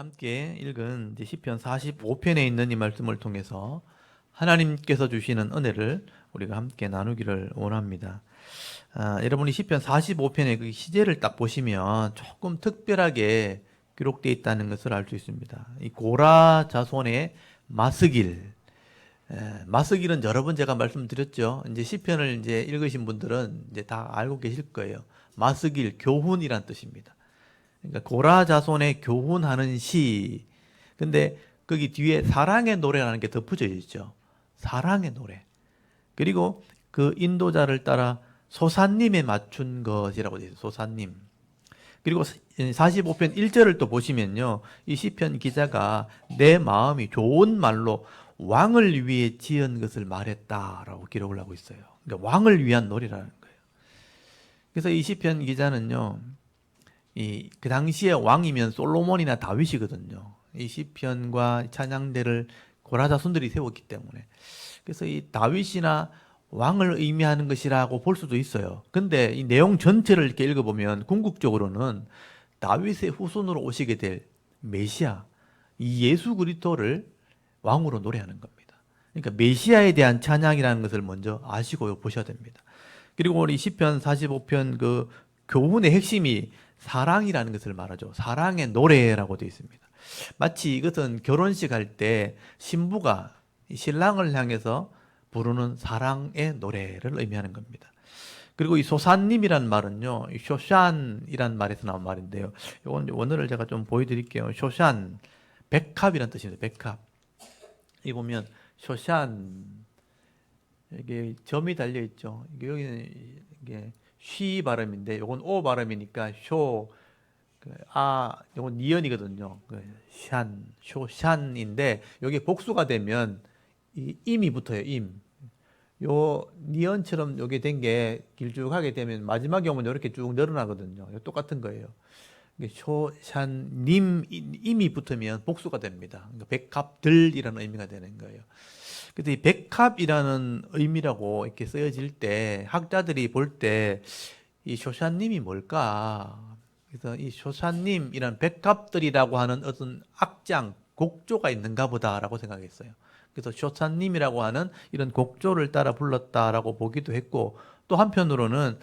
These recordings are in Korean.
함께 읽은 이제 시편 45편에 있는 이 말씀을 통해서 하나님께서 주시는 은혜를 우리가 함께 나누기를 원합니다. 여러분이 시편 45편의 그 시제를 딱 보시면 조금 특별하게 기록되어 있다는 것을 알 수 있습니다. 이 고라 자손의 마스길, 마스길은 여러 번 제가 말씀드렸죠. 이제 시편을 이제 읽으신 분들은 이제 다 알고 계실 거예요. 마스길, 교훈이란 뜻입니다. 그러니까 고라 자손의 교훈하는 시. 근데 거기 뒤에 사랑의 노래라는 게 덧붙여 있죠. 사랑의 노래. 그리고 그 인도자를 따라 소사님에 맞춘 것이라고 되어 있어요. 소사님. 그리고 45편 1절을 또 보시면요. 이 시편 기자가 내 마음이 좋은 말로 왕을 위해 지은 것을 말했다라고 기록을 하고 있어요. 그러니까 왕을 위한 노래라는 거예요. 그래서 이 시편 기자는요. 그 당시에 왕이면 솔로몬이나 다윗이거든요. 이 시편과 찬양대를 고라 자손들이 세웠기 때문에. 그래서 이 다윗이나 왕을 의미하는 것이라고 볼 수도 있어요. 근데 이 내용 전체를 이렇게 읽어보면 궁극적으로는 다윗의 후손으로 오시게 될 메시아, 이 예수 그리스도를 왕으로 노래하는 겁니다. 그러니까 메시아에 대한 찬양이라는 것을 먼저 아시고 보셔야 됩니다. 그리고 우리 시편 45편 그 교훈의 핵심이 사랑이라는 것을 말하죠. 사랑의 노래라고 되어 있습니다. 마치 이것은 결혼식 할 때 신부가 신랑을 향해서 부르는 사랑의 노래를 의미하는 겁니다. 그리고 이 소사님이란 말은요, 쇼샨이란 말에서 나온 말인데요. 이건 원어를 제가 좀 보여드릴게요. 쇼샨, 백합이란 뜻입니다. 백합. 이 보면 쇼샨, 이게 점이 달려 있죠. 여기는 이게 쉬 발음인데, 이건 오 발음이니까 쇼, 이건 니언이거든요. 샨, 쇼샨인데, 여기 복수가 되면 이 임이 붙어요. 임. 요 니언처럼 요게 된 게 길쭉하게 되면 마지막에 오면 이렇게 쭉 늘어나거든요. 똑같은 거예요. 쇼샨님 임이 붙으면 복수가 됩니다. 그러니까 백합들이라는 의미가 되는 거예요. 근데 이 백합이라는 의미라고 이렇게 쓰여질 때 학자들이 볼 때 이 쇼샤님이 뭘까? 그래서 이 쇼샤님이란 백합들이라고 하는 어떤 악장, 곡조가 있는가 보다라고 생각했어요. 그래서 쇼샤님이라고 하는 이런 곡조를 따라 불렀다라고 보기도 했고, 또 한편으로는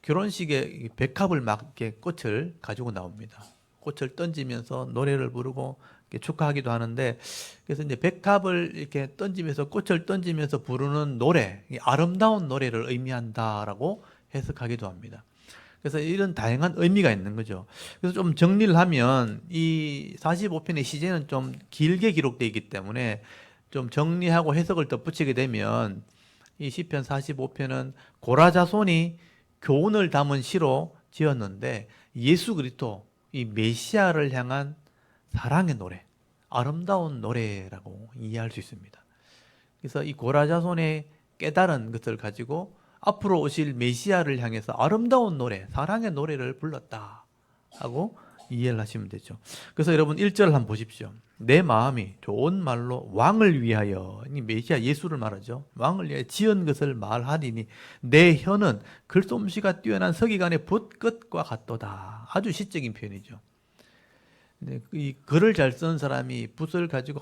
결혼식에 백합을 막 이렇게 꽃을 가지고 나옵니다. 꽃을 던지면서 노래를 부르고 축하하기도 하는데, 그래서 이제 백합을 이렇게 던지면서 꽃을 던지면서 부르는 노래, 아름다운 노래를 의미한다라고 해석하기도 합니다. 그래서 이런 다양한 의미가 있는 거죠. 그래서 좀 정리를 하면 이 45편의 시제는 좀 길게 기록되어 있기 때문에 좀 정리하고 해석을 덧붙이게 되면 이 시편 45편은 고라 자손이 교훈을 담은 시로 지었는데 예수 그리스도 이 메시아를 향한 사랑의 노래, 아름다운 노래라고 이해할 수 있습니다. 그래서 이 고라 자손의 깨달은 것을 가지고 앞으로 오실 메시아를 향해서 아름다운 노래, 사랑의 노래를 불렀다 하고 이해를 하시면 되죠. 그래서 여러분 1절 한번 보십시오. 내 마음이 좋은 말로 왕을 위하여, 이 메시아 예수를 말하죠. 왕을 위하여 지은 것을 말하리니 내 혀는 글솜씨가 뛰어난 서기관의 붓끝과 같도다. 아주 시적인 표현이죠. 이 글을 잘 쓰는 사람이 붓을 가지고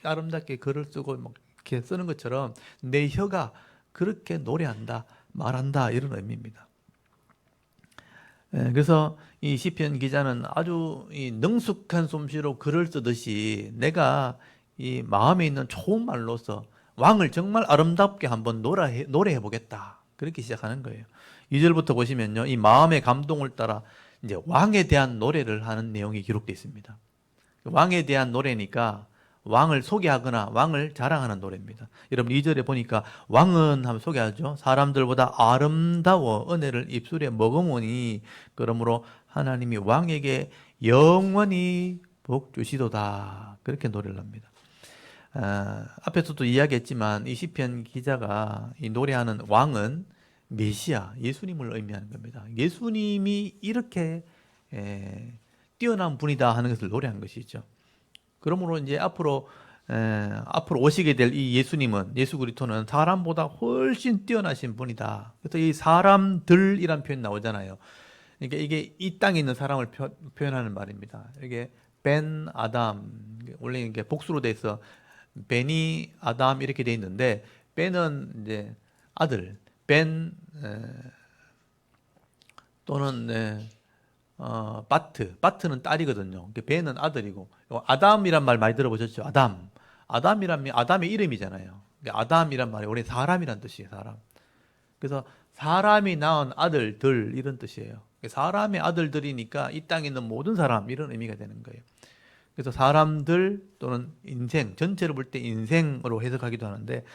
아름답게 글을 쓰고 막 이렇게 쓰는 것처럼 내 혀가 그렇게 노래한다, 말한다, 이런 의미입니다. 그래서 이 시편 기자는 아주 이 능숙한 솜씨로 글을 쓰듯이 내가 이 마음에 있는 좋은 말로서 왕을 정말 아름답게 한번 노래해 보겠다. 그렇게 시작하는 거예요. 2절부터 보시면요, 이 마음의 감동을 따라 이제 왕에 대한 노래를 하는 내용이 기록되어 있습니다. 왕에 대한 노래니까 왕을 소개하거나 왕을 자랑하는 노래입니다. 여러분 2절에 보니까 왕은 하면 소개하죠. 사람들보다 아름다워 은혜를 입술에 머금으니 그러므로 하나님이 왕에게 영원히 복 주시도다. 그렇게 노래를 합니다. 앞에서도 이야기했지만 이 시편 기자가 이 노래하는 왕은 메시아, 예수님을 의미하는 겁니다. 예수님이 이렇게 뛰어난 분이다 하는 것을 노래한 것이죠. 그러므로 이제 앞으로 오시게 될 이 예수님은, 예수 그리스도는 사람보다 훨씬 뛰어나신 분이다. 그래서 이 사람들이란 표현 나오잖아요. 그러니까 이게 이 땅에 있는 사람을 표현하는 말입니다. 이게 벤 아담, 원래 이게 복수로 돼 있어 베니 아담 이렇게 돼 있는데, 벤은 이제 아들, 벤 또는 바트는 딸이거든요. 벤은 아들이고, 아담이란 말 많이 들어보셨죠? 아담이란 아담의 이름이잖아요. 아담이란 말이 원래 사람이란 뜻이에요. 사람. 그래서 사람이 낳은 아들들 이런 뜻이에요. 사람의 아들들이니까 이 땅에 있는 모든 사람 이런 의미가 되는 거예요. 그래서 사람들 또는 인생 전체를 볼 때 인생으로 해석하기도 하는데,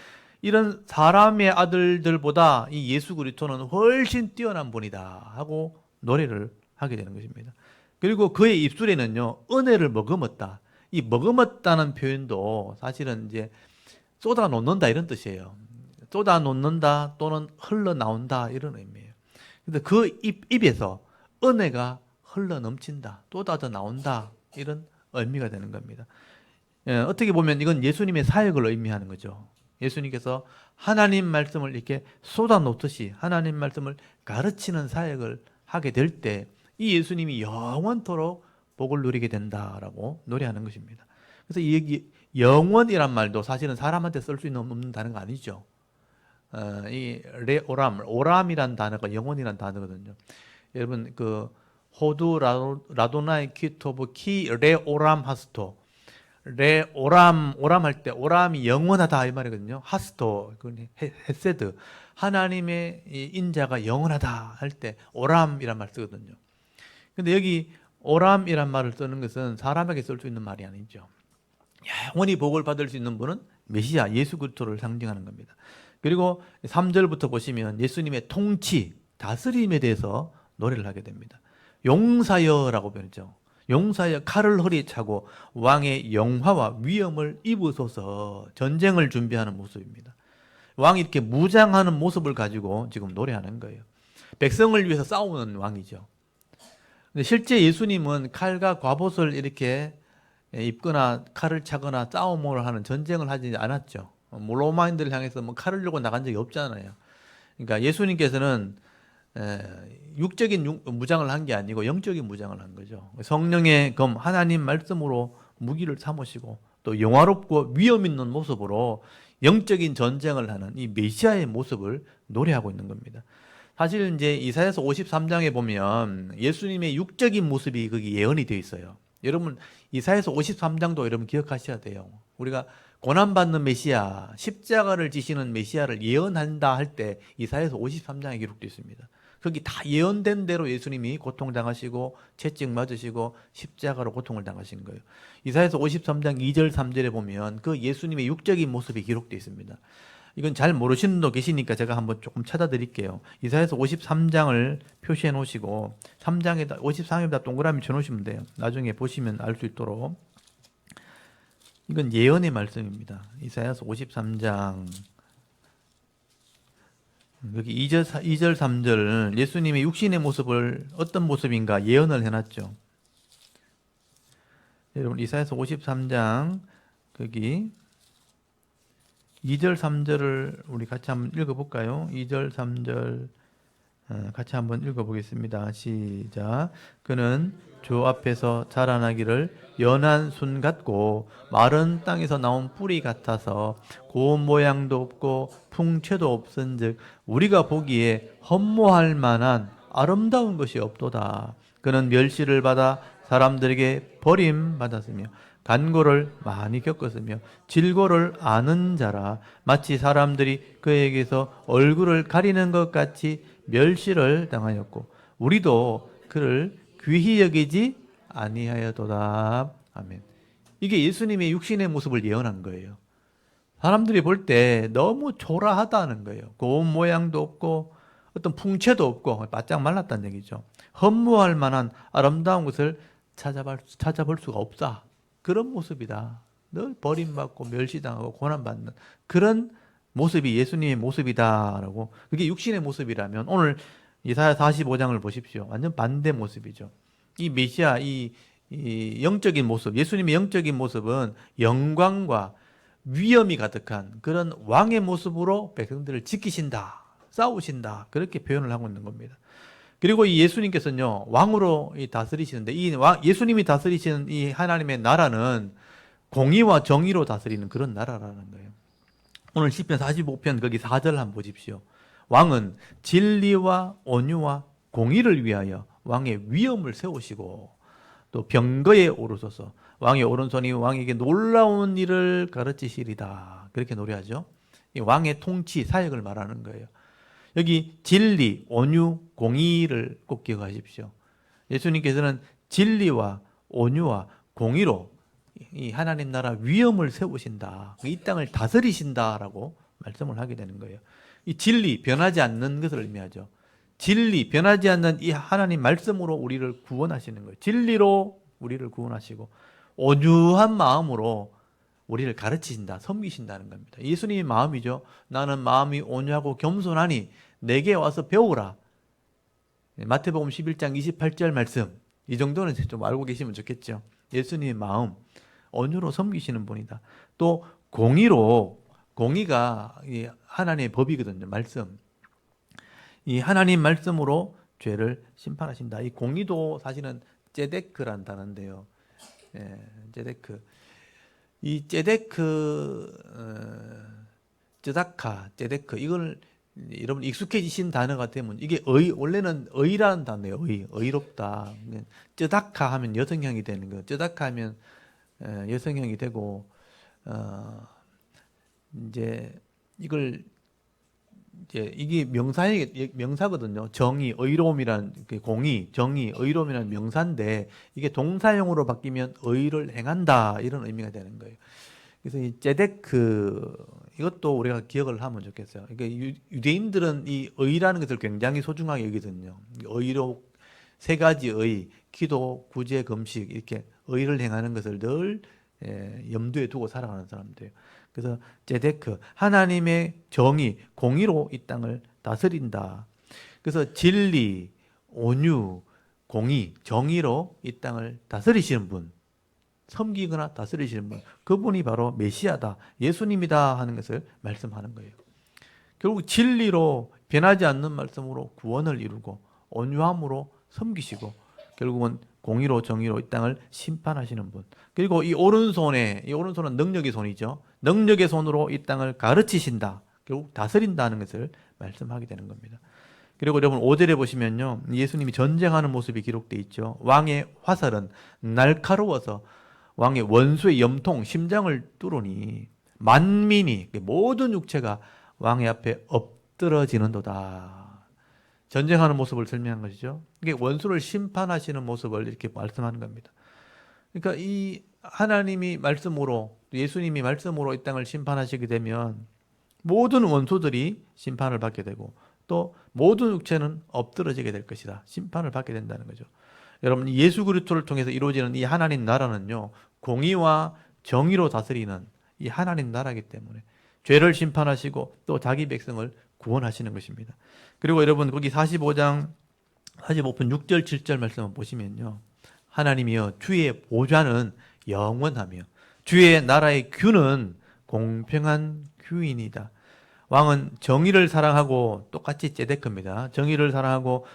이런 사람의 아들들보다 이 예수 그리스도는 훨씬 뛰어난 분이다 하고 노래를 하게 되는 것입니다. 그리고 그의 입술에는요, 은혜를 머금었다. 이 머금었다는 표현도 사실은 이제 쏟아 놓는다 이런 뜻이에요. 쏟아 놓는다 또는 흘러나온다 이런 의미예요. 그래서 그 입에서 은혜가 흘러 넘친다, 쏟아져 나온다 이런 의미가 되는 겁니다. 어떻게 보면 이건 예수님의 사역을 의미하는 거죠. 예수님께서 하나님 말씀을 이렇게 쏟아놓듯이 하나님 말씀을 가르치는 사역을 하게 될 때 이 예수님이 영원토록 복을 누리게 된다라고 노래하는 것입니다. 그래서 이 영원이란 말도 사실은 사람한테 쓸 수 없는 단어가 아니죠. 이 오람이란 단어가 영원이란 단어거든요. 여러분 그 호두 라도나이 키토브 키 레오람 하스토, 오람 할 때 오람이 영원하다 이 말이거든요. 하스토 헤세드, 하나님의 인자가 영원하다 할 때 오람이란 말 쓰거든요. 근데 여기 오람이란 말을 쓰는 것은 사람에게 쓸 수 있는 말이 아니죠. 영원히 복을 받을 수 있는 분은 메시아 예수 그리스도를 상징하는 겁니다. 그리고 3절부터 보시면 예수님의 통치, 다스림에 대해서 노래를 하게 됩니다. 용사여라고 표현했죠. 용사여 칼을 허리에 차고 왕의 영화와 위엄을 입으소서, 전쟁을 준비하는 모습입니다. 왕이 이렇게 무장하는 모습을 가지고 지금 노래하는 거예요. 백성을 위해서 싸우는 왕이죠. 근데 실제 예수님은 칼과 갑옷을 이렇게 입거나 칼을 차거나 싸움을 하는 전쟁을 하지 않았죠. 로마인들을 향해서 뭐 칼을 들고 나간 적이 없잖아요. 그러니까 예수님께서는 육적인 무장을 한 게 아니고 영적인 무장을 한 거죠. 성령의 검 하나님 말씀으로 무기를 삼으시고 또 영화롭고 위험 있는 모습으로 영적인 전쟁을 하는 이 메시아의 모습을 노래하고 있는 겁니다. 사실 이제 이사야서 53장에 보면 예수님의 육적인 모습이 거기 예언이 되어 있어요. 여러분 이사야서 53장도 여러분 기억하셔야 돼요. 우리가 고난받는 메시아, 십자가를 지시는 메시아를 예언한다 할 때 이사야서 53장에 기록되어 있습니다. 거기 다 예언된 대로 예수님이 고통당하시고 채찍 맞으시고 십자가로 고통을 당하신 거예요. 이사야서 53장 2절 3절에 보면 그 예수님의 육적인 모습이 기록되어 있습니다. 이건 잘 모르시는 분도 계시니까 제가 한번 조금 찾아드릴게요. 이사야서 53장을 표시해 놓으시고 3장에다 53에다 동그라미 쳐 놓으시면 돼요. 나중에 보시면 알 수 있도록. 이건 예언의 말씀입니다. 이사야서 53장 여기 2절 3절 예수님의 육신의 모습을 어떤 모습인가 예언을 해놨죠. 여러분 이사야서 53장 거기 2절 3절을 우리 같이 한번 읽어볼까요? 2절 3절 같이 한번 읽어보겠습니다. 시작. 그는 주 앞에서 자라나기를 연한 순 같고 마른 땅에서 나온 뿌리 같아서 고운 모양도 없고 풍채도 없은즉 우리가 보기에 흠모할 만한 아름다운 것이 없도다. 그는 멸시를 받아 사람들에게 버림받았으며 간고를 많이 겪었으며 질고를 아는 자라. 마치 사람들이 그에게서 얼굴을 가리는 것 같이 멸시를 당하였고 우리도 그를 귀히 여기지 아니하여도다. 아멘. 이게 예수님의 육신의 모습을 예언한 거예요. 사람들이 볼 때 너무 초라하다는 거예요. 고운 모양도 없고 어떤 풍채도 없고 바짝 말랐다는 얘기죠. 흠모할 만한 아름다운 것을 찾아볼 수가 없다. 그런 모습이다. 늘 버림받고 멸시당하고 고난받는 그런 모습이 예수님의 모습이다라고. 그게 육신의 모습이라면 오늘 이사야 45장을 보십시오. 완전 반대 모습이죠. 이 메시아, 이 영적인 모습, 예수님의 영적인 모습은 영광과 위엄이 가득한 그런 왕의 모습으로 백성들을 지키신다, 싸우신다, 그렇게 표현을 하고 있는 겁니다. 그리고 이 예수님께서는요, 왕으로 다스리시는데, 예수님이 다스리시는 이 하나님의 나라는 공의와 정의로 다스리는 그런 나라라는 거예요. 오늘 시편 45편 거기 4절 한번 보십시오. 왕은 진리와 온유와 공의를 위하여 왕의 위엄을 세우시고 또 병거에 오르소서 왕의 오른손이 왕에게 놀라운 일을 가르치시리다. 그렇게 노래하죠. 이 왕의 통치, 사역을 말하는 거예요. 여기 진리, 온유, 공의를 꼭 기억하십시오. 예수님께서는 진리와 온유와 공의로 이 하나님 나라 위엄을 세우신다. 이 땅을 다스리신다라고 말씀을 하게 되는 거예요. 이 진리, 변하지 않는 것을 의미하죠. 진리, 변하지 않는 이 하나님 말씀으로 우리를 구원하시는 거예요. 진리로 우리를 구원하시고 온유한 마음으로 우리를 가르치신다, 섬기신다는 겁니다. 예수님의 마음이죠. 나는 마음이 온유하고 겸손하니 내게 와서 배우라. 마태복음 11장 28절 말씀. 이 정도는 좀 알고 계시면 좋겠죠. 예수님의 마음, 온유로 섬기시는 분이다. 또 공의가 하나님의 법이거든요. 말씀. 이 하나님 말씀으로 죄를 심판하신다. 이 공의도 사실은 제데크란 단어인데요. 제데크. 이 제데크 이걸 여러분 익숙해지신 단어가 되면 이게 원래는 의라는 단어예요. 의롭다. 쯔다카 하면 여성형이 되는 거. 쯔다카 하면 여성형이 되고 이제 이게 명사거든요. 정의, 의로움이란 공의, 정의, 의로움이란 명사인데 이게 동사형으로 바뀌면 의를 행한다 이런 의미가 되는 거예요. 그래서 이 제데크 이것도 우리가 기억을 하면 좋겠어요. 그러니까 유대인들은 이 의라는 것을 굉장히 소중하게 여기거든요. 의로 세 가지 의, 기도, 구제, 금식 이렇게 의를 행하는 것을 늘 염두에 두고 살아가는 사람들이에요. 그래서 제데크, 하나님의 정의, 공의로 이 땅을 다스린다. 그래서 진리, 온유, 공의, 정의로 이 땅을 다스리시는 분, 섬기거나 다스리시는 분, 그분이 바로 메시아다, 예수님이다 하는 것을 말씀하는 거예요. 결국 진리로 변하지 않는 말씀으로 구원을 이루고 온유함으로 섬기시고 결국은 공의로 정의로 이 땅을 심판하시는 분. 그리고 이 오른손은 능력의 손이죠. 능력의 손으로 이 땅을 가르치신다. 결국 다스린다는 것을 말씀하게 되는 겁니다. 그리고 여러분 5절에 보시면요. 예수님이 전쟁하는 모습이 기록되어 있죠. 왕의 화살은 날카로워서 왕의 원수의 염통, 심장을 뚫으니 만민이, 모든 육체가 왕의 앞에 엎드러지는도다. 전쟁하는 모습을 설명한 것이죠. 이게 원수를 심판하시는 모습을 이렇게 말씀하는 겁니다. 그러니까 이 하나님이 말씀으로, 예수님이 말씀으로 이 땅을 심판하시게 되면 모든 원수들이 심판을 받게 되고 또 모든 육체는 엎드러지게 될 것이다. 심판을 받게 된다는 거죠. 여러분, 예수 그리스도를 통해서 이루어지는 이 하나님 나라는요, 공의와 정의로 다스리는 이 하나님 나라이기 때문에 죄를 심판하시고 또 자기 백성을 구원하시는 것입니다. 그리고 여러분 거기 45편 6절 7절 말씀을 보시면요, 하나님이여 주의 보좌는 영원하며 주의 나라의 규는 공평한 규인이다. 왕은 정의를 사랑하고 똑같이 제데크입니다. 정의를 사랑하고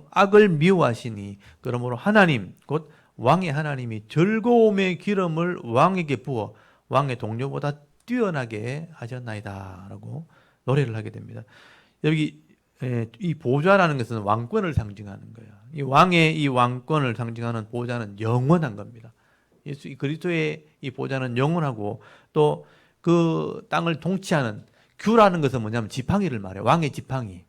악을 미워하시니 그러므로 하나님 곧 왕의 하나님이 즐거움의 기름을 왕에게 부어 왕의 동료보다 뛰어나게 하셨나이다 라고 노래를 하게 됩니다. 여기 이 보좌라는 것은 왕권을 상징하는 거예요. 이 왕권을 상징하는 보좌는 영원한 겁니다. 예수 그리스도의 이 보좌는 영원하고 또 그 땅을 통치하는 규라는 것은 뭐냐면 지팡이를 말해요. 왕의 지팡이.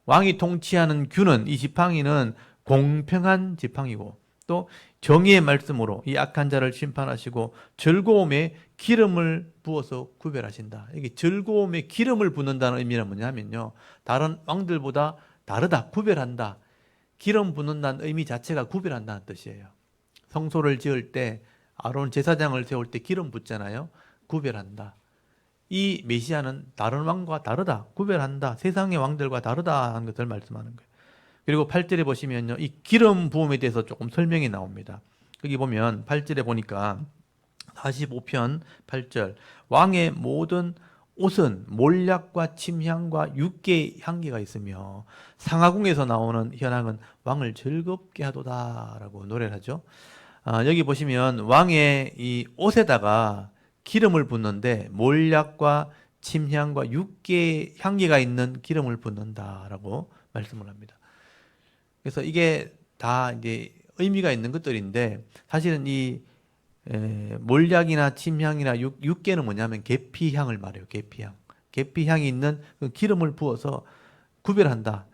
왕이 통치하는 규는, 이 지팡이는 공평한 지팡이고 또 정의의 말씀으로 이 악한 자를 심판하시고 즐거움에 기름을 부어서 구별하신다. 이게 즐거움에 기름을 붓는다는 의미는 뭐냐면요, 다른 왕들보다 다르다, 구별한다. 기름 붓는다는 의미 자체가 구별한다는 뜻이에요. 성소를 지을 때 아론 제사장을 세울 때 기름 붓잖아요. 구별한다. 이 메시아는 다른 왕과 다르다, 구별한다, 세상의 왕들과 다르다 하는 것을 말씀하는 거예요. 그리고 8절에 보시면요, 이 기름 부음에 대해서 조금 설명이 나옵니다. 여기 보면 8절에 보니까 45편 8절 왕의 모든 옷은 몰약과 침향과 육계의 향기가 있으며 상하궁에서 나오는 현황은 왕을 즐겁게 하도다라고 노래를 하죠. 여기 보시면 왕의 이 옷에다가 기름을 붓는데 몰약과 침향과 육계의 향기가 있는 기름을 붓는다라고 말씀을 합니다. 그래서 이게 다 이제 의미가 있는 것들인데 사실은 이 몰약이나 침향이나 육계는 뭐냐면 계피향을 말해요. 계피향. 계피향이 있는 그 기름을 부어서 구별한다.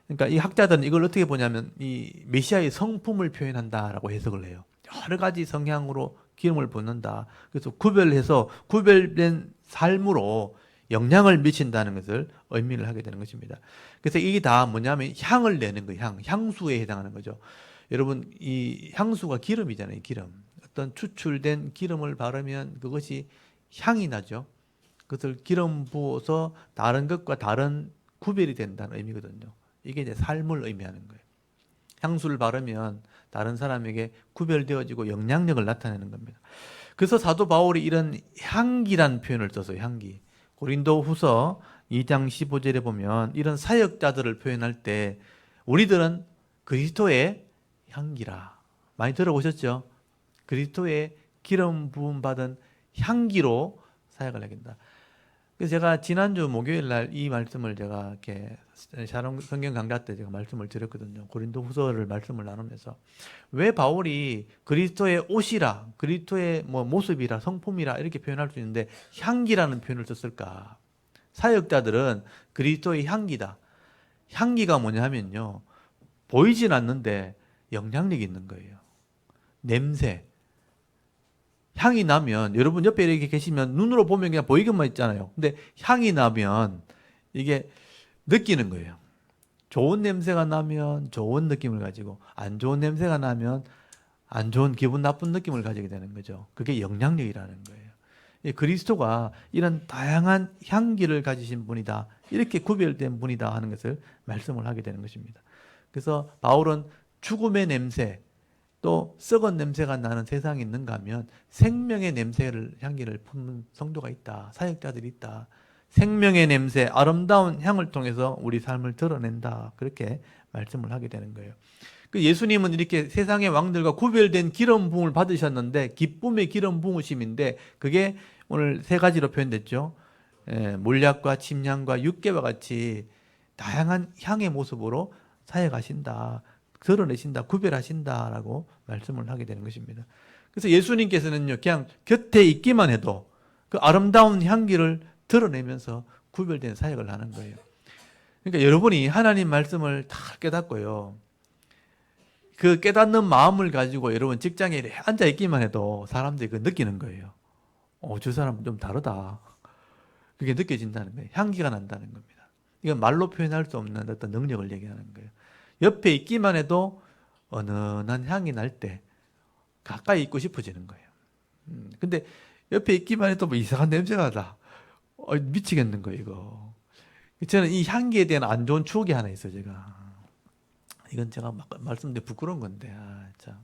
그러니까 이 학자들은 이걸 어떻게 보냐면 이 메시아의 성품을 표현한다라고 해석을 해요. 여러 가지 성향으로 기름을 붓는다. 그래서 구별해서 구별된 삶으로 영향을 미친다는 것을 의미를 하게 되는 것입니다. 그래서 이게 다 뭐냐면 향을 내는 거예요. 향수에 해당하는 거죠. 여러분 이 향수가 기름이잖아요. 기름. 어떤 추출된 기름을 바르면 그것이 향이 나죠. 그것을 기름 부어서 다른 것과 다른 구별이 된다는 의미거든요. 이게 이제 삶을 의미하는 거예요. 향수를 바르면 다른 사람에게 구별되어지고 영향력을 나타내는 겁니다. 그래서 사도 바울이 이런 향기란 표현을 써서 향기. 고린도 후서 2장 15절에 보면 이런 사역자들을 표현할 때 우리들은 그리스도의 향기라. 많이 들어보셨죠? 그리스도의 기름 부음 받은 향기로 사역을 하게 된다. 그래서 제가 지난주 목요일 날 이 말씀을 제가 이렇게 성경 강좌 때 제가 말씀을 드렸거든요. 고린도 후서를 말씀을 나누면서 왜 바울이 그리스도의 옷이라, 그리스도의 뭐 모습이라, 성품이라 이렇게 표현할 수 있는데 향기라는 표현을 썼을까? 사역자들은 그리스도의 향기다. 향기가 뭐냐면요. 보이진 않는데 영향력이 있는 거예요. 냄새. 향이 나면 여러분 옆에 이렇게 계시면 눈으로 보면 그냥 보이기만 있잖아요. 근데 향이 나면 이게 느끼는 거예요. 좋은 냄새가 나면 좋은 느낌을 가지고 안 좋은 냄새가 나면 안 좋은 기분 나쁜 느낌을 가지게 되는 거죠. 그게 영향력이라는 거예요. 그리스도가 이런 다양한 향기를 가지신 분이다. 이렇게 구별된 분이다 하는 것을 말씀을 하게 되는 것입니다. 그래서 바울은 죽음의 냄새 또 썩은 냄새가 나는 세상이 있는가 하면 생명의 냄새를 향기를 품는 성도가 있다. 사역자들이 있다. 생명의 냄새, 아름다운 향을 통해서 우리 삶을 드러낸다. 그렇게 말씀을 하게 되는 거예요. 그 예수님은 이렇게 세상의 왕들과 구별된 기름 부음을 받으셨는데 기쁨의 기름 부으심인데 그게 오늘 세 가지로 표현됐죠. 몰약과 침향과 육계와 같이 다양한 향의 모습으로 사역하신다. 드러내신다, 구별하신다라고 말씀을 하게 되는 것입니다. 그래서 예수님께서는요, 그냥 곁에 있기만 해도 그 아름다운 향기를 드러내면서 구별된 사역을 하는 거예요. 그러니까 여러분이 하나님 말씀을 다 깨닫고요. 그 깨닫는 마음을 가지고 여러분 직장에 앉아 있기만 해도 사람들이 그 느끼는 거예요. 저 사람은 좀 다르다. 그게 느껴진다는 거예요. 향기가 난다는 겁니다. 이건 말로 표현할 수 없는 어떤 능력을 얘기하는 거예요. 옆에 있기만 해도 은은한 향이 날 때 가까이 있고 싶어지는 거예요. 근데 옆에 있기만 해도 뭐 이상한 냄새가 나. 미치겠는 거예요, 이거. 저는 이 향기에 대한 안 좋은 추억이 하나 있어요, 제가. 이건 제가 말씀드려 부끄러운 건데, 참.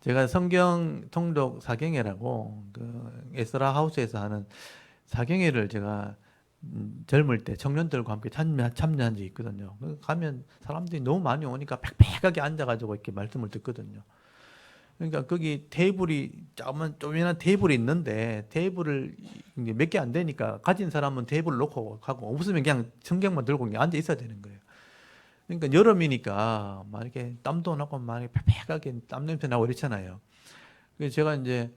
제가 성경 통독 사경회라고 그 에스라 하우스에서 하는 사경회를 제가 젊을 때 청년들과 함께 참여한 적이 있거든요. 가면 사람들이 너무 많이 오니까 빽빽하게 앉아가지고 이렇게 말씀을 듣거든요. 그러니까 거기 테이블이 조그만한 테이블이 있는데 테이블을 몇 개 안 되니까 가진 사람은 테이블을 놓고 가고 없으면 그냥 성경만 들고 그냥 앉아 있어야 되는 거예요. 그러니까 여름이니까 막 이렇게 땀도 나고 막 이렇게 빽빽하게 땀 냄새 나고 이렇잖아요. 그래서 제가 이제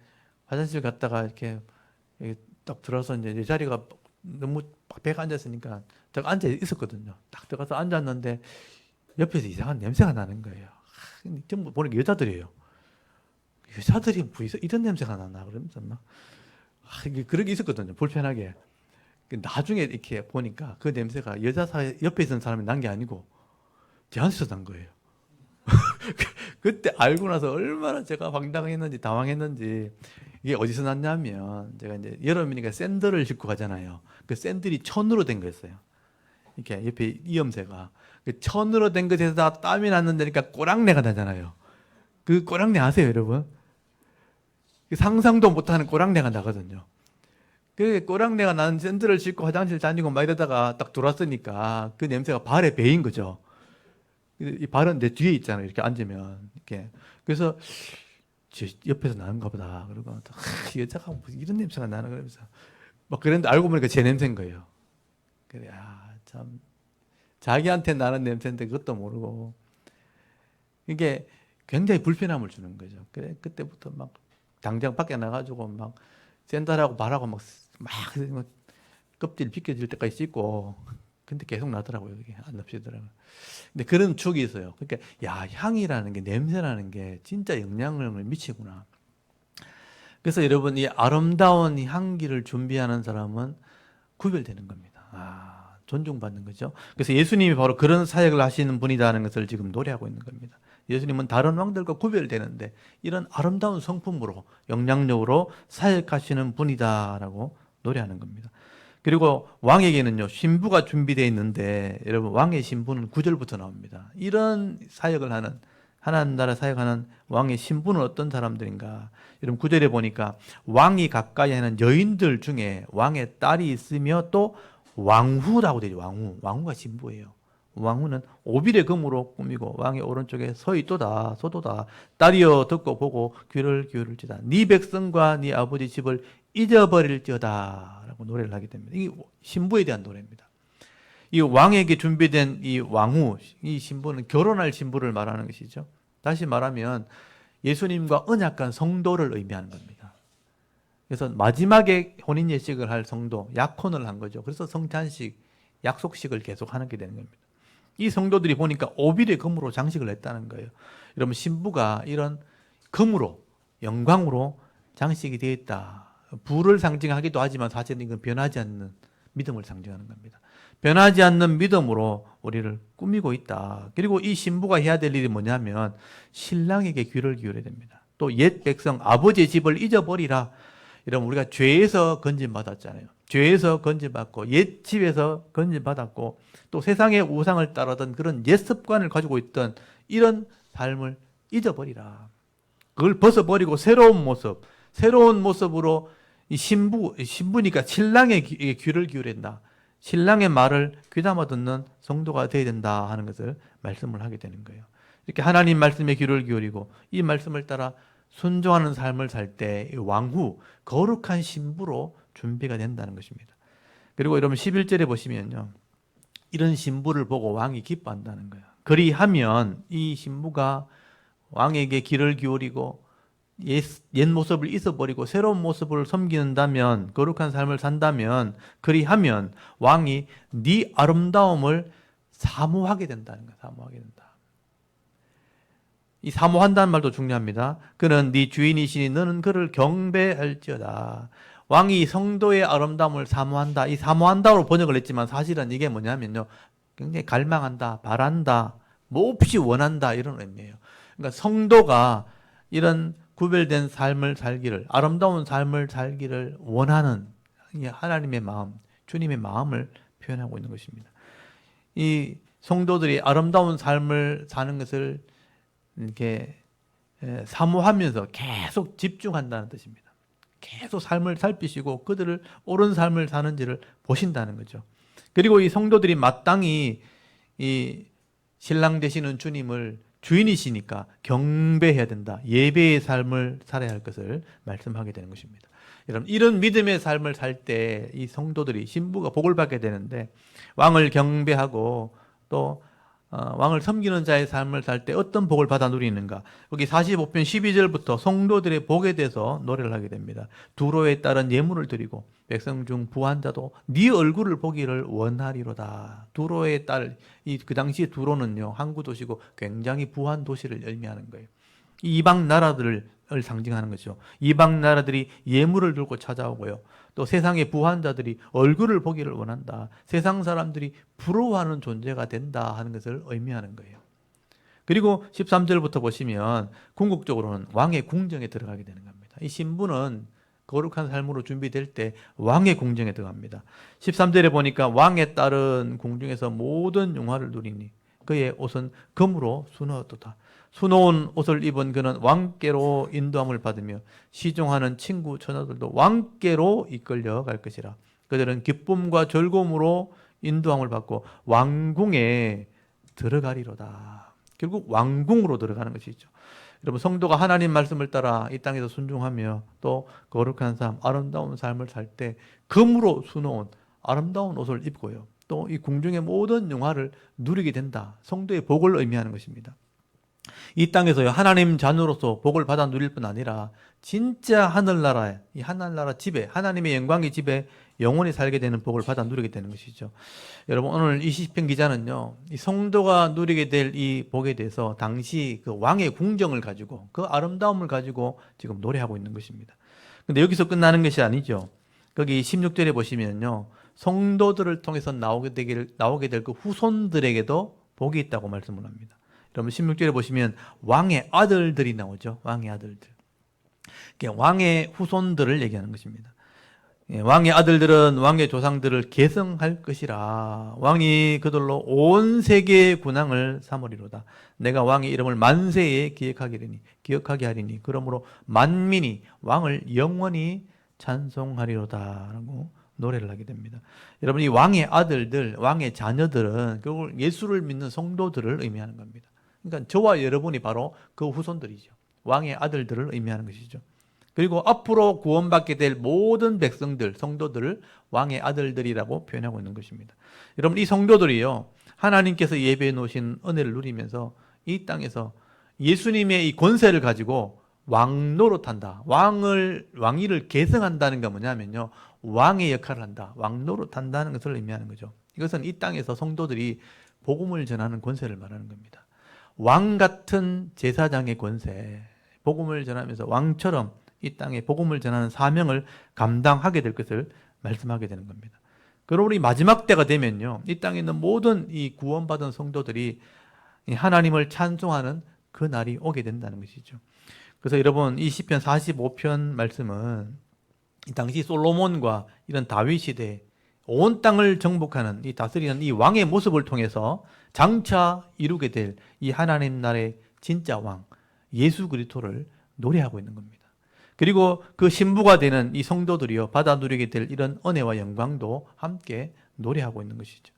화장실 갔다가 이렇게 딱 들어서 이제 내 자리가 너무 빽빽 앉았으니까 제가 앉아 있었거든요. 딱 들어가서 앉았는데 옆에서 이상한 냄새가 나는 거예요. 전부 보니까 여자들이에요. 여자들이 뭐 이런 냄새가 나나 그러면서 막 그렇게 있었거든요. 불편하게. 나중에 이렇게 보니까 그 냄새가 여자 사이 옆에 있는 사람이 난 게 아니고 저한테서 난 거예요. 그때 알고 나서 얼마나 제가 황당했는지 당황했는지. 이게 어디서 났냐면 제가 이제 여름이니까 샌들을 신고 가잖아요. 그 샌들이 천으로 된 거였어요. 이렇게 옆에 이염새가 그 천으로 된 것에서 땀이 났는데니까 꼬랑내가 나잖아요. 그 꼬랑내 아세요, 여러분? 상상도 못하는 꼬랑내가 나거든요. 그 꼬랑내가 나는 샌들을 신고 화장실 다니고 막 이러다가 딱 들어왔으니까 그 냄새가 발에 배인 거죠. 이 발은 내 뒤에 있잖아요. 이렇게 앉으면 이렇게. 그래서 저 옆에서 나는가 보다. 그러고 이 여자가 뭐 이런 냄새가 나는 그러면서 막 그랬는데 알고 보니까 제 냄새인 거예요. 그래, 참 자기한테 나는 냄새인데 그것도 모르고 이게 굉장히 불편함을 주는 거죠. 그래 그때부터 막 당장 밖에 나가지고 막 샌들하고 발하고 막 껍질 벗겨질 때까지 씻고 근데 계속 나더라고요. 이게 안 납시더라고요. 근데 그런 추억이 있어요. 그러니까 야 향이라는 게 냄새라는 게 진짜 영향력을 미치구나. 그래서 여러분 이 아름다운 향기를 준비하는 사람은 구별되는 겁니다. 존중받는 거죠. 그래서 예수님이 바로 그런 사역을 하시는 분이라는 것을 지금 노래하고 있는 겁니다. 예수님은 다른 왕들과 구별되는데 이런 아름다운 성품으로 영향력으로 사역하시는 분이다라고 노래하는 겁니다. 그리고 왕에게는요 신부가 준비되어 있는데 여러분 왕의 신부는 9절부터 나옵니다. 이런 사역을 하는 하나님 나라 사역하는 왕의 신부는 어떤 사람들인가? 여러분 9절에 보니까 왕이 가까이 하는 여인들 중에 왕의 딸이 있으며 또 왕후라고 되죠. 왕후가 신부예요. 왕후는 오빌의 금으로 꾸미고 왕의 오른쪽에 서 있도다 소도다 딸이여 듣고 보고 귀를 기울일지다 네 백성과 네 아버지 집을 잊어버릴지어다 라고 노래를 하게 됩니다. 이게 신부에 대한 노래입니다. 이 왕에게 준비된 이 왕후, 이 신부는 결혼할 신부를 말하는 것이죠. 다시 말하면 예수님과 언약한 성도를 의미하는 겁니다. 그래서 마지막에 혼인 예식을 할 성도, 약혼을 한 거죠. 그래서 성찬식, 약속식을 계속 하게 되는 겁니다. 이 성도들이 보니까 오빌의 금으로 장식을 했다는 거예요. 여러분 신부가 이런 금으로 영광으로 장식이 되어 있다. 부를 상징하기도 하지만 사실은 이건 변하지 않는 믿음을 상징하는 겁니다. 변하지 않는 믿음으로 우리를 꾸미고 있다. 그리고 이 신부가 해야 될 일이 뭐냐면 신랑에게 귀를 기울여야 됩니다. 또 옛 백성 아버지의 집을 잊어버리라. 여러분 우리가 죄에서 건진받았잖아요. 죄에서 건진받고 옛 집에서 건진받았고 또 세상의 우상을 따르던 그런 옛 습관을 가지고 있던 이런 삶을 잊어버리라. 그걸 벗어버리고 새로운 모습으로 이 신부니까 신랑의 귀를 기울인다. 신랑의 말을 귀담아 듣는 성도가 되어야 된다 하는 것을 말씀을 하게 되는 거예요. 이렇게 하나님 말씀에 귀를 기울이고 이 말씀을 따라 순종하는 삶을 살 때 왕후, 거룩한 신부로 준비가 된다는 것입니다. 그리고 여러분 11절에 보시면요. 이런 신부를 보고 왕이 기뻐한다는 거예요. 그리하면 이 신부가 왕에게 귀를 기울이고 옛 모습을 잊어버리고 새로운 모습을 섬기는다면 거룩한 삶을 산다면 그리하면 왕이 네 아름다움을 사모하게 된다는 거예요. 사모하게 된다. 이 사모한다는 말도 중요합니다. 그는 네 주인이시니 너는 그를 경배할지어다. 왕이 성도의 아름다움을 사모한다. 이 사모한다로 번역을 했지만 사실은 이게 뭐냐면요. 굉장히 갈망한다, 바란다, 몹시 원한다 이런 의미예요. 그러니까 성도가 이런 구별된 삶을 살기를, 아름다운 삶을 살기를 원하는 하나님의 마음, 주님의 마음을 표현하고 있는 것입니다. 이 성도들이 아름다운 삶을 사는 것을 이렇게 사모하면서 계속 집중한다는 뜻입니다. 계속 삶을 살피시고 그들을 옳은 삶을 사는지를 보신다는 거죠. 그리고 이 성도들이 마땅히 이 신랑 되시는 주님을 주인이시니까 경배해야 된다. 예배의 삶을 살아야 할 것을 말씀하게 되는 것입니다. 여러분 이런 믿음의 삶을 살 때 이 성도들이 신부가 복을 받게 되는데 왕을 경배하고 또 왕을 섬기는 자의 삶을 살 때 어떤 복을 받아 누리는가? 여기 45편 12절부터 성도들의 복에 대해서 노래를 하게 됩니다. 두로에 따른 예물을 드리고 백성 중 부한 자도 네 얼굴을 보기를 원하리로다. 두로의 딸, 그 당시 두로는요 항구 도시고 굉장히 부한 도시를 의미하는 거예요. 이방 나라들을 상징하는 거죠. 이방 나라들이 예물을 들고 찾아오고요. 또 세상의 부한 자들이 얼굴을 보기를 원한다. 세상 사람들이 부러워하는 존재가 된다 하는 것을 의미하는 거예요. 그리고 13절부터 보시면 궁극적으로는 왕의 궁정에 들어가게 되는 겁니다. 이 신부는 거룩한 삶으로 준비될 때 왕의 궁정에 들어갑니다. 13절에 보니까 왕의 딸은 궁중에서 모든 영화를 누리니 그의 옷은 금으로 수놓았도다. 수놓은 옷을 입은 그는 왕께로 인도함을 받으며 시종하는 친구 처녀들도 왕께로 이끌려 갈 것이라. 그들은 기쁨과 즐거움으로 인도함을 받고 왕궁에 들어가리로다. 결국 왕궁으로 들어가는 것이죠. 여러분, 성도가 하나님 말씀을 따라 이 땅에서 순종하며 또 거룩한 삶, 아름다운 삶을 살 때 금으로 수놓은 아름다운 옷을 입고요, 또 이 궁중의 모든 영화를 누리게 된다. 성도의 복을 의미하는 것입니다. 이 땅에서요, 하나님 자녀로서 복을 받아 누릴 뿐 아니라 진짜 하늘나라에, 이 하늘나라 집에, 하나님의 영광의 집에 영원히 살게 되는 복을 받아 누리게 되는 것이죠. 여러분, 오늘 이 시편 기자는요, 이 성도가 누리게 될 이 복에 대해서 당시 그 왕의 궁정을 가지고, 그 아름다움을 가지고 지금 노래하고 있는 것입니다. 근데 여기서 끝나는 것이 아니죠. 거기 16절에 보시면요, 성도들을 통해서 나오게 될 그 후손들에게도 복이 있다고 말씀을 합니다. 여러분, 16절에 보시면 왕의 아들들이 나오죠. 왕의 아들들. 왕의 후손들을 얘기하는 것입니다. 왕의 아들들은 왕의 조상들을 계승할 것이라. 왕이 그들로 온 세계의 군왕을 삼으리로다. 내가 왕의 이름을 만세에 기억하게 하리니 그러므로 만민이 왕을 영원히 찬송하리로다 라고 노래를 하게 됩니다. 여러분, 이 왕의 아들들, 왕의 자녀들은 결국 예수를 믿는 성도들을 의미하는 겁니다. 그러니까 저와 여러분이 바로 그 후손들이죠. 왕의 아들들을 의미하는 것이죠. 그리고 앞으로 구원받게 될 모든 백성들, 성도들을 왕의 아들들이라고 표현하고 있는 것입니다. 여러분, 이 성도들이요, 하나님께서 예배해 놓으신 은혜를 누리면서 이 땅에서 예수님의 이 권세를 가지고 왕노릇한다. 왕위를 계승한다는 게 뭐냐면요, 왕의 역할을 한다. 왕노릇한다는 것을 의미하는 거죠. 이것은 이 땅에서 성도들이 복음을 전하는 권세를 말하는 겁니다. 왕 같은 제사장의 권세, 복음을 전하면서 왕처럼 이 땅에 복음을 전하는 사명을 감당하게 될 것을 말씀하게 되는 겁니다. 그리고 우리 마지막 때가 되면요, 이 땅에 있는 모든 이 구원받은 성도들이 하나님을 찬송하는 그 날이 오게 된다는 것이죠. 그래서 여러분, 이 시편 45편 말씀은 이 당시 솔로몬과 이런 다윗 시대 온 땅을 정복하는 이 다스리는 이 왕의 모습을 통해서 장차 이루게 될 이 하나님 나라의 진짜 왕 예수 그리스도를 노래하고 있는 겁니다. 그리고 그 신부가 되는 이 성도들이요, 받아 누리게 될 이런 은혜와 영광도 함께 노래하고 있는 것이죠.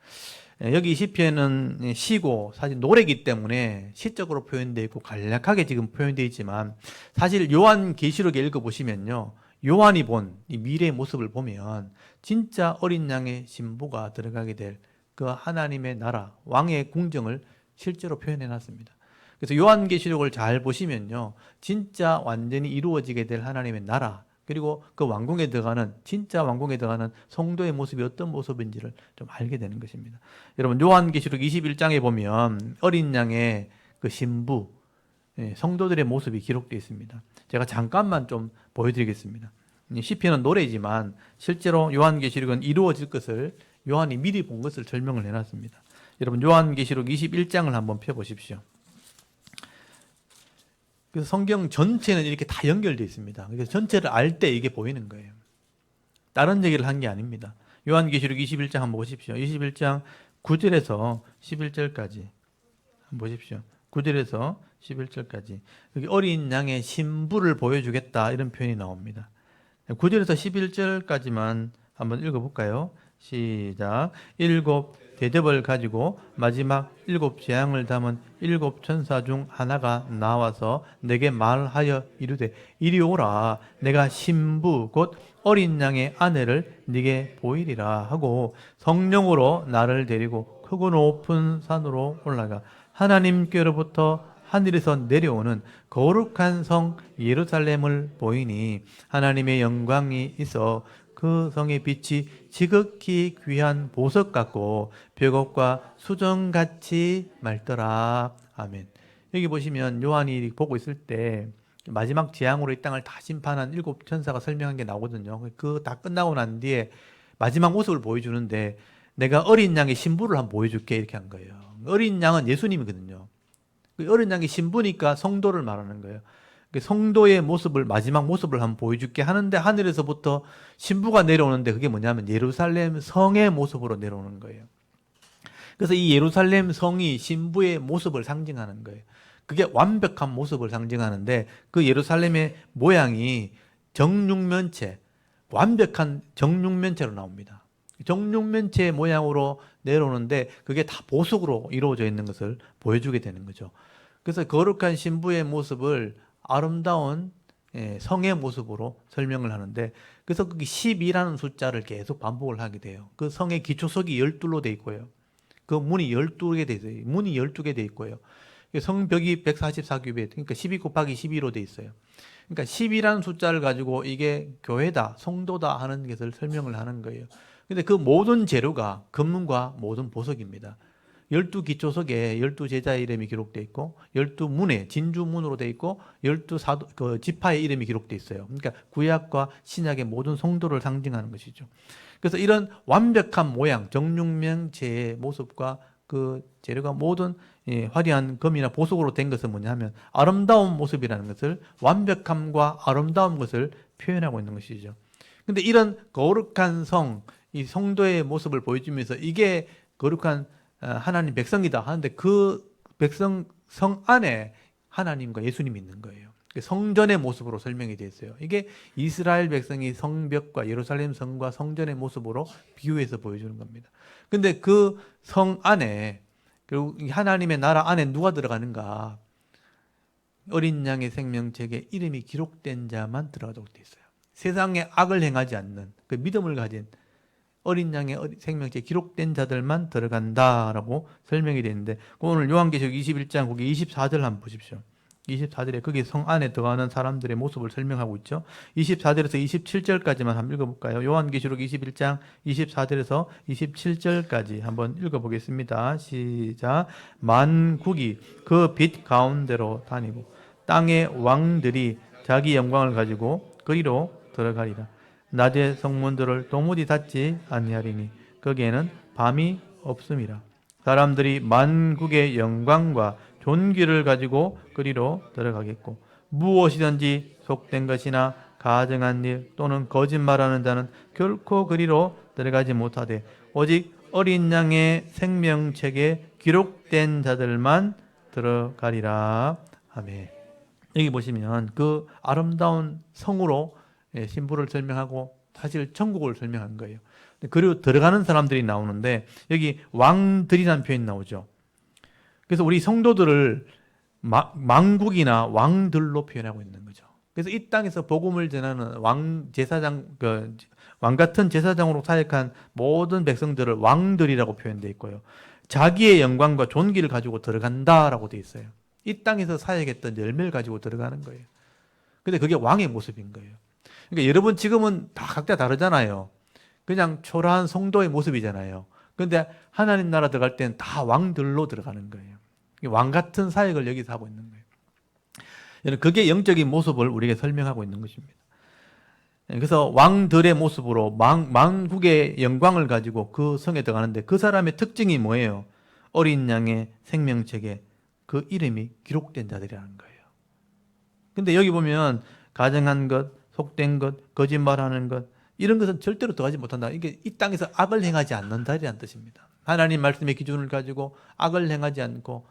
여기 시편은 시고 사실 노래이기 때문에 시적으로 표현되어 있고 간략하게 지금 표현되어 있지만, 사실 요한계시록에 읽어보시면요, 요한이 본 이 미래의 모습을 보면 진짜 어린 양의 신부가 들어가게 될 그 하나님의 나라, 왕의 궁정을 실제로 표현해 놨습니다. 그래서 요한계시록을 잘 보시면요, 진짜 완전히 이루어지게 될 하나님의 나라, 그리고 그 왕궁에 들어가는, 진짜 왕궁에 들어가는 성도의 모습이 어떤 모습인지를 좀 알게 되는 것입니다. 여러분, 요한계시록 21장에 보면 어린 양의 그 신부, 성도들의 모습이 기록되어 있습니다. 제가 잠깐만 좀 보여드리겠습니다. 시편은 노래지만 실제로 요한계시록은 이루어질 것을 요한이 미리 본 것을 설명을 해놨습니다. 여러분, 요한계시록 21장을 한번 펴보십시오. 그래서 성경 전체는 이렇게 다 연결되어 있습니다. 그래서 전체를 알 때 이게 보이는 거예요. 다른 얘기를 한 게 아닙니다. 요한계시록 21장 한번 보십시오. 21장 9절에서 11절까지 한번 보십시오. 9절에서 11절까지 여기 어린 양의 신부를 보여주겠다 이런 표현이 나옵니다. 9절에서 11절까지만 한번 읽어볼까요? 시작. 7 대접을 가지고 마지막 7 재앙을 담은 7 천사 중 하나가 나와서 내게 말하여 이르되 이리 오라, 내가 신부 곧 어린 양의 아내를 네게 보이리라 하고 성령으로 나를 데리고 크고 높은 산으로 올라가 하나님께로부터 하늘에서 내려오는 거룩한 성 예루살렘을 보이니 하나님의 영광이 있어 그 성의 빛이 지극히 귀한 보석 같고 벽옥과 수정같이 맑더라. 아멘. 여기 보시면 요한이 보고 있을 때 마지막 재앙으로 이 땅을 다 심판한 7 천사가 설명한 게 나오거든요. 그 다 끝나고 난 뒤에 마지막 모습을 보여주는데 내가 어린 양의 신부를 한번 보여줄게 이렇게 한 거예요. 어린 양은 예수님이거든요. 어린 양이 신부니까 성도를 말하는 거예요. 성도의 모습을, 마지막 모습을 한번 보여줄게 하는데 하늘에서부터 신부가 내려오는데 그게 뭐냐면 예루살렘 성의 모습으로 내려오는 거예요. 그래서 이 예루살렘 성이 신부의 모습을 상징하는 거예요. 그게 완벽한 모습을 상징하는데 그 예루살렘의 모양이 정육면체, 완벽한 정육면체로 나옵니다. 정육면체 모양으로 내려오는데 그게 다 보석으로 이루어져 있는 것을 보여주게 되는 거죠. 그래서 거룩한 신부의 모습을 아름다운 성의 모습으로 설명을 하는데, 그래서 그 12라는 숫자를 계속 반복을 하게 돼요. 그 성의 기초석이 12로 돼 있고요. 그 문이 12개 돼 있어요. 문이 12개 돼 있고요. 성벽이 144규빗, 그러니까 12 곱하기 12로 돼 있어요. 그러니까 10이라는 숫자를 가지고 이게 교회다, 성도다 하는 것을 설명을 하는 거예요. 근데 그 모든 재료가 금과 모든 보석입니다. 12기초석에 12제자의 이름이 기록되어 있고 12문에 진주문으로 되어 있고 12사도 그 지파의 이름이 기록되어 있어요. 그러니까 구약과 신약의 모든 성도를 상징하는 것이죠. 그래서 이런 완벽한 모양, 정육면체의 모습과 그 재료가 모든 화려한 금이나 보석으로 된 것은 뭐냐면 아름다운 모습이라는 것을, 완벽함과 아름다운 것을 표현하고 있는 것이죠. 근데 이런 거룩한 성, 이 성도의 모습을 보여주면서 이게 거룩한 하나님 백성이다 하는데 그 백성 성 안에 하나님과 예수님이 있는 거예요. 성전의 모습으로 설명이 되어 있어요. 이게 이스라엘 백성이 성벽과 예루살렘 성과 성전의 모습으로 비유해서 보여주는 겁니다. 근데 그 성 안에, 그리고 하나님의 나라 안에 누가 들어가는가? 어린 양의 생명책에 이름이 기록된 자만 들어가도록 되어 있어요. 세상에 악을 행하지 않는 그 믿음을 가진 어린 양의 생명책에 기록된 자들만 들어간다라고 설명이 되는데, 오늘 요한계시록 21장 거기 24절 한번 보십시오. 24절에 거기 성 안에 들어가는 사람들의 모습을 설명하고 있죠. 24절에서 27절까지만 한번 읽어볼까요? 요한계시록 21장 24절에서 27절까지 한번 읽어보겠습니다. 시작. 만국이 그 빛 가운데로 다니고 땅의 왕들이 자기 영광을 가지고 그리로 들어가리라. 낮의 성문들을 도무지 닫지 아니하리니 거기에는 밤이 없음이라. 사람들이 만국의 영광과 존귀를 가지고 그리로 들어가겠고 무엇이든지 속된 것이나 가증한 일 또는 거짓말하는 자는 결코 그리로 들어가지 못하되 오직 어린 양의 생명책에 기록된 자들만 들어가리라. 아멘. 여기 보시면 그 아름다운 성으로 신부를 설명하고 사실 천국을 설명한 거예요. 그리고 들어가는 사람들이 나오는데 여기 왕들이라는 표현이 나오죠. 그래서 우리 성도들을 왕국이나 왕들로 표현하고 있는 거죠. 그래서 이 땅에서 복음을 전하는 왕 제사장, 왕 같은 제사장으로 사역한 모든 백성들을 왕들이라고 표현되어 있고요. 자기의 영광과 존귀를 가지고 들어간다라고 되어 있어요. 이 땅에서 사역했던 열매를 가지고 들어가는 거예요. 근데 그게 왕의 모습인 거예요. 그러니까 여러분 지금은 다 각자 다르잖아요. 그냥 초라한 성도의 모습이잖아요. 그런데 하나님 나라 들어갈 때는 다 왕들로 들어가는 거예요. 왕 같은 사역을 여기서 하고 있는 거예요. 그게 영적인 모습을 우리에게 설명하고 있는 것입니다. 그래서 왕들의 모습으로 만국의 영광을 가지고 그 성에 들어가는데 그 사람의 특징이 뭐예요? 어린 양의 생명책에 그 이름이 기록된 자들이라는 거예요. 근데 여기 보면 가증한 것, 속된 것, 거짓말하는 것, 이런 것은 절대로 들어가지 못한다. 이게 이 땅에서 악을 행하지 않는다라는 뜻입니다. 하나님 말씀의 기준을 가지고 악을 행하지 않고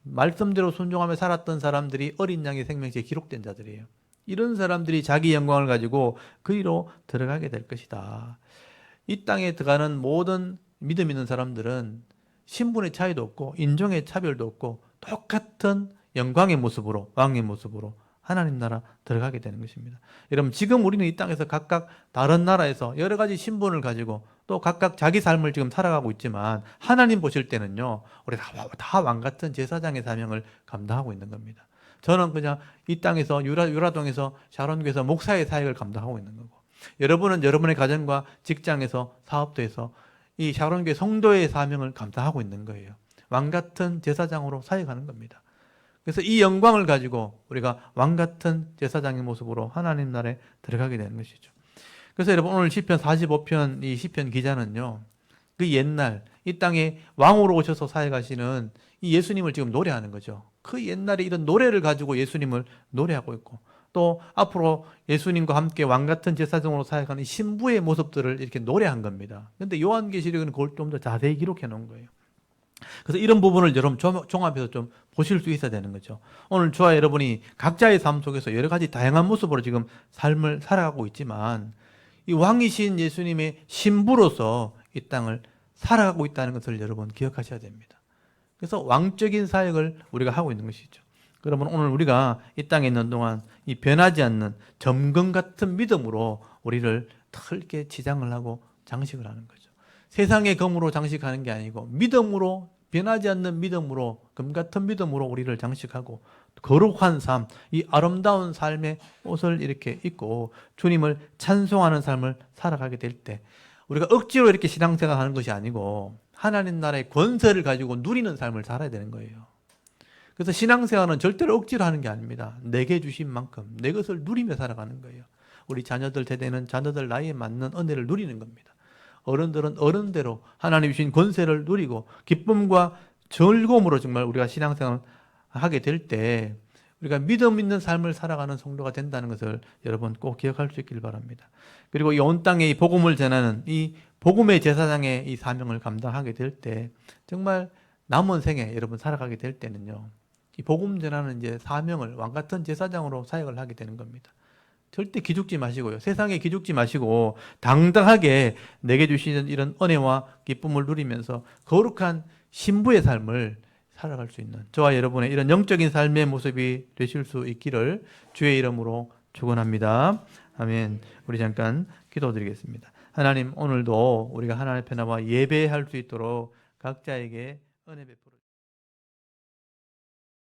말씀대로 순종하며 살았던 사람들이 어린 양의 생명책에 기록된 자들이에요. 이런 사람들이 자기 영광을 가지고 그리로 들어가게 될 것이다. 이 땅에 들어가는 모든 믿음 있는 사람들은 신분의 차이도 없고 인종의 차별도 없고 똑같은 영광의 모습으로, 왕의 모습으로 하나님 나라 들어가게 되는 것입니다. 여러분 지금 우리는 이 땅에서 각각 다른 나라에서 여러 가지 신분을 가지고 또 각각 자기 삶을 지금 살아가고 있지만 하나님 보실 때는요, 우리 다 왕같은 제사장의 사명을 감당하고 있는 겁니다. 저는 그냥 이 땅에서 유라동에서 샤론교에서 목사의 사역을 감당하고 있는 거고, 여러분은 여러분의 가정과 직장에서 사업도에서 이 샤론교회 성도의 사명을 감당하고 있는 거예요. 왕같은 제사장으로 사역하는 겁니다. 그래서 이 영광을 가지고 우리가 왕같은 제사장의 모습으로 하나님 나라에 들어가게 되는 것이죠. 그래서 여러분 오늘 시편 45편 이 시편 기자는요, 그 옛날 이 땅에 왕으로 오셔서 사역하시는 이 예수님을 지금 노래하는 거죠. 그 옛날에 이런 노래를 가지고 예수님을 노래하고 있고 또 앞으로 예수님과 함께 왕같은 제사장으로 사역하는 신부의 모습들을 이렇게 노래한 겁니다. 그런데 요한계시록은 그걸 좀 더 자세히 기록해 놓은 거예요. 그래서 이런 부분을 여러분 종합해서 좀 보실 수 있어야 되는 거죠. 오늘 저와 여러분이 각자의 삶 속에서 여러 가지 다양한 모습으로 지금 삶을 살아가고 있지만 이 왕이신 예수님의 신부로서 이 땅을 살아가고 있다는 것을 여러분 기억하셔야 됩니다. 그래서 왕적인 사역을 우리가 하고 있는 것이죠. 그러면 오늘 우리가 이 땅에 있는 동안 이 변하지 않는 점검 같은 믿음으로 우리를 이렇게 지장을 하고 장식을 하는 거죠. 세상의 검으로 장식하는 게 아니고 믿음으로, 변하지 않는 믿음으로, 금 같은 믿음으로 우리를 장식하고 거룩한 삶, 이 아름다운 삶의 옷을 이렇게 입고 주님을 찬송하는 삶을 살아가게 될 때 우리가 억지로 이렇게 신앙생활 하는 것이 아니고 하나님 나라의 권세를 가지고 누리는 삶을 살아야 되는 거예요. 그래서 신앙생활은 절대로 억지로 하는 게 아닙니다. 내게 주신 만큼 내 것을 누리며 살아가는 거예요. 우리 자녀들 세대는 자녀들 나이에 맞는 은혜를 누리는 겁니다. 어른들은 어른대로 하나님 주신 권세를 누리고 기쁨과 즐거움으로 정말 우리가 신앙생활을 하게 될 때 우리가 믿음 있는 삶을 살아가는 성도가 된다는 것을 여러분 꼭 기억할 수 있길 바랍니다. 그리고 이 온 땅에 이 복음을 전하는 이 복음의 제사장의 이 사명을 감당하게 될 때 정말 남은 생에 여러분 살아가게 될 때는요, 이 복음 전하는 이제 사명을 왕 같은 제사장으로 사역을 하게 되는 겁니다. 절대 기죽지 마시고요. 세상에 기죽지 마시고 당당하게 내게 주시는 이런 은혜와 기쁨을 누리면서 거룩한 신부의 삶을 살아갈 수 있는 저와 여러분의 이런 영적인 삶의 모습이 되실 수 있기를 주의 이름으로 축원합니다. 아멘. 우리 잠깐 기도드리겠습니다. 하나님, 오늘도 우리가 하나님 앞에 나와 예배할 수 있도록 각자에게 은혜 베풀어